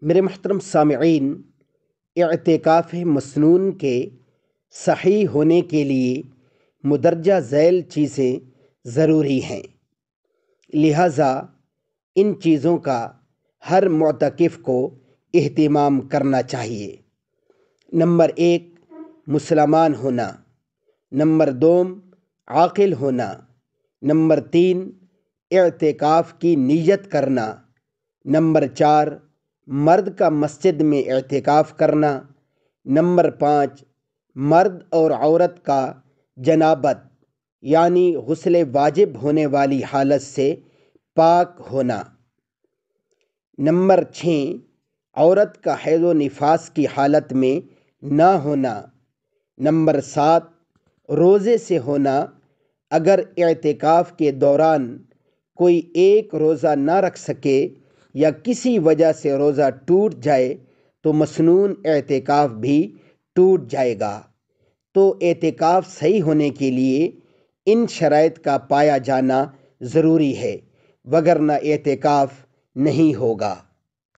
میرے محترم سامعین، اعتکاف مسنون کے صحیح ہونے کے لیے مدرجہ ذیل چیزیں ضروری ہیں، لہٰذا ان چیزوں کا ہر معتکف کو اہتمام کرنا چاہیے۔ نمبر 1، مسلمان ہونا۔ نمبر 2، عاقل ہونا۔ نمبر 3، اعتکاف کی نیت کرنا۔ نمبر 4، مرد کا مسجد میں اعتکاف کرنا۔ نمبر 5، مرد اور عورت کا جنابت یعنی غسل واجب ہونے والی حالت سے پاک ہونا۔ نمبر 6، عورت کا حیض و نفاس کی حالت میں نہ ہونا۔ نمبر 7، روزے سے ہونا۔ اگر اعتکاف کے دوران کوئی ایک روزہ نہ رکھ سکے یا کسی وجہ سے روزہ ٹوٹ جائے تو مسنون اعتکاف بھی ٹوٹ جائے گا۔ تو اعتکاف صحیح ہونے کے لیے ان شرائط کا پایا جانا ضروری ہے، وگرنہ اعتکاف نہیں ہوگا۔